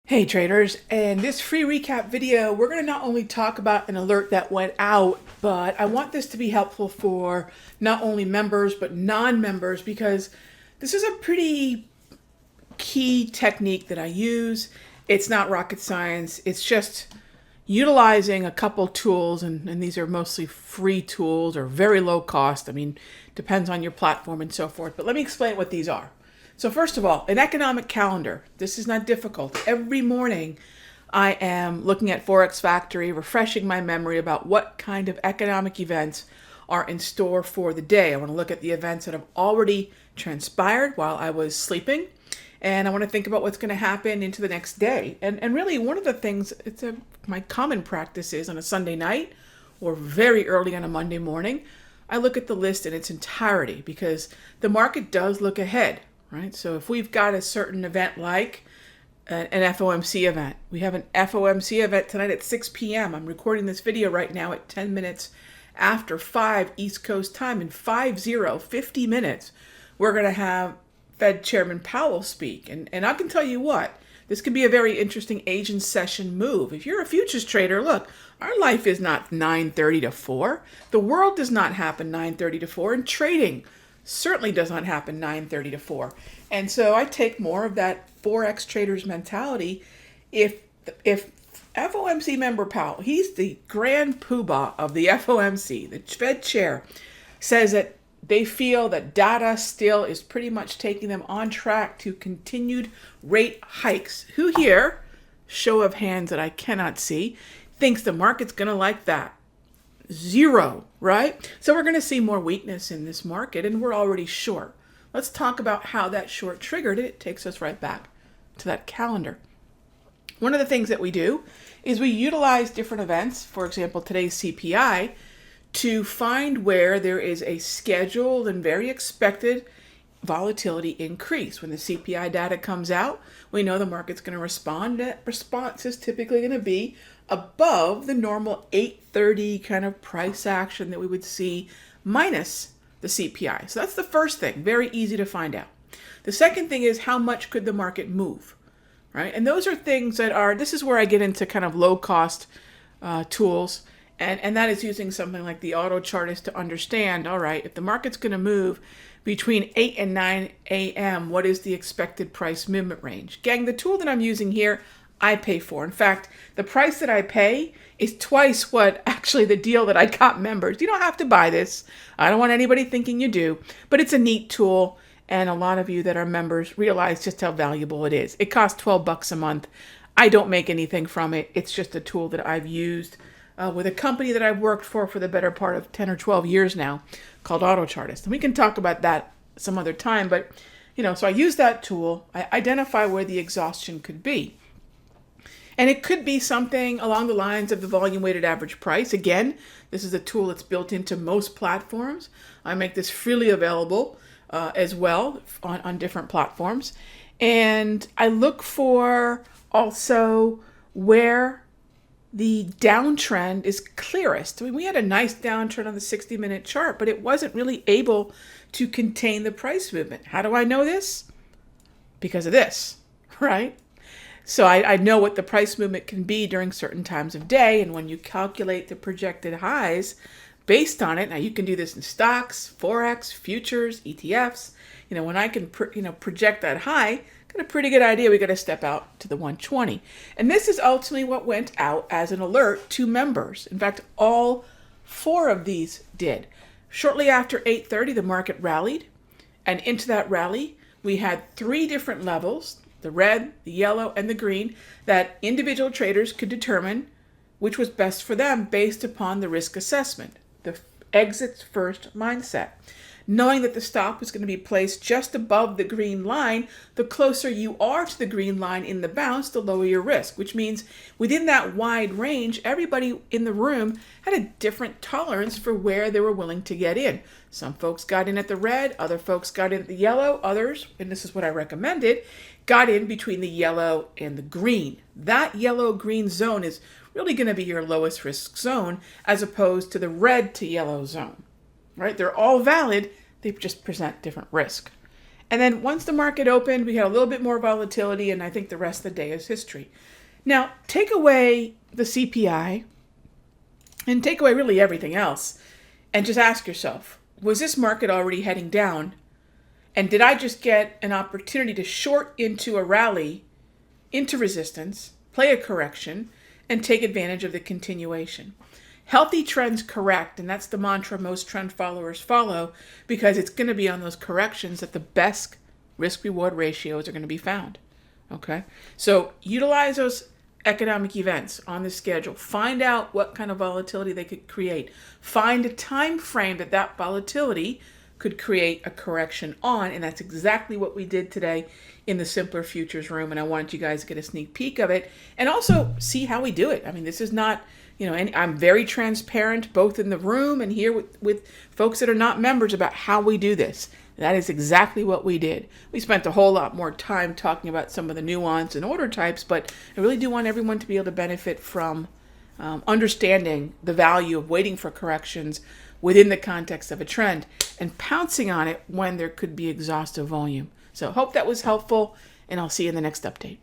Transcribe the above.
Hey traders, in this free recap video, we're going to not only talk about an alert that went out, but I want this to be helpful for not only members, but non-members, because this is a pretty key technique that I use. It's not rocket science. It's just utilizing a couple tools, and these are mostly free tools or very low cost. I mean, depends on your platform and so forth. But let me explain what these are. So first of all, an economic calendar. This is not difficult. Every morning I am looking at Forex Factory, refreshing my memory about what kind of economic events are in store for the day. I want to look at the events that have already transpired while I was sleeping. And I want to think about what's going to happen into the next day. And really one of the things, my common practice is on a Sunday night or very early on a Monday morning, I look at the list in its entirety because the market does look ahead. Right? So if we've got a certain event like an FOMC event, we have an FOMC event tonight at 6 p.m. I'm recording this video right now at 10 minutes after 5 East Coast time. In 50 minutes, we're going to have Fed Chairman Powell speak. And I can tell you what, this could be a very interesting Asian session move. If you're a futures trader, look, our life is not 9:30 to 4. The world does not happen 9:30 to 4, and trading certainly does not happen 9:30 to 4. And so I take more of that Forex traders mentality. If FOMC member Powell, he's the grand poobah of the FOMC, the Fed chair, says that they feel that data still is pretty much taking them on track to continued rate hikes. Who here, show of hands that I cannot see, thinks the market's going to like that? Zero, right? So we're going to see more weakness in this market, and we're already short. Let's talk about how that short triggered it. It takes us right back to that calendar. One of the things that we do is we utilize different events, for example, today's CPI, to find where there is a scheduled and very expected volatility increase. When the CPI data comes out, we know the market's going to respond. That response is typically going to be above the normal 8:30 kind of price action that we would see minus the CPI. So that's the first thing, very easy to find out. The second thing is how much could the market move, right? And those are things that are, this is where I get into kind of low cost tools. And that is using something like the Autochartist to understand, all right, if the market's going to move between 8 and 9 a.m., what is the expected price movement range? Gang, the tool that I'm using here, I pay for. In fact, the price that I pay is twice what actually the deal that I got members. You don't have to buy this. I don't want anybody thinking you do, but it's a neat tool. And a lot of you that are members realize just how valuable it is. It costs $12 a month. I don't make anything from it. It's just a tool that I've used with a company that I've worked for the better part of 10 or 12 years now called Autochartist. And we can talk about that some other time, but so I use that tool. I identify where the exhaustion could be. And it could be something along the lines of the volume weighted average price. Again, this is a tool that's built into most platforms. I make this freely available as well on different platforms. And I look for also where the downtrend is clearest. I mean, we had a nice downtrend on the 60-minute chart, but it wasn't really able to contain the price movement. How do I know this? Because of this, right? So I know what the price movement can be during certain times of day, and when you calculate the projected highs based on it, now you can do this in stocks, Forex, futures, ETFs. When I can project that high, got a pretty good idea we got to step out to the 120. And this is ultimately what went out as an alert to members. In fact, all 4 of these did. Shortly after 8:30, the market rallied, and into that rally, we had 3 different levels, the red, the yellow, and the green, that individual traders could determine which was best for them based upon the risk assessment, the exits first mindset. Knowing that the stop was going to be placed just above the green line, the closer you are to the green line in the bounce, the lower your risk, which means within that wide range, everybody in the room had a different tolerance for where they were willing to get in. Some folks got in at the red, other folks got in at the yellow, others, and this is what I recommended, got in between the yellow and the green. That yellow-green zone is really going to be your lowest risk zone as opposed to the red to yellow zone, right? They're all valid. They just present different risk. And then once the market opened, we had a little bit more volatility, and I think the rest of the day is history. Now, take away the CPI and take away really everything else and just ask yourself, was this market already heading down? And did I just get an opportunity to short into a rally, into resistance, play a correction, and take advantage of the continuation? Healthy trends correct, and that's the mantra most trend followers follow, because it's going to be on those corrections that the best risk-reward ratios are going to be found. Okay? So utilize those economic events on the schedule. Find out what kind of volatility they could create. Find a time frame that that volatility could create a correction on, and that's exactly what we did today in the Simpler Futures room, and I wanted you guys to get a sneak peek of it and also see how we do it. I mean, this is not, and I'm very transparent both in the room and here with folks that are not members about how we do this. That is exactly what we did. We spent a whole lot more time talking about some of the nuance and order types, but I really do want everyone to be able to benefit from understanding the value of waiting for corrections within the context of a trend and pouncing on it when there could be exhaustive volume. So hope that was helpful, and I'll see you in the next update.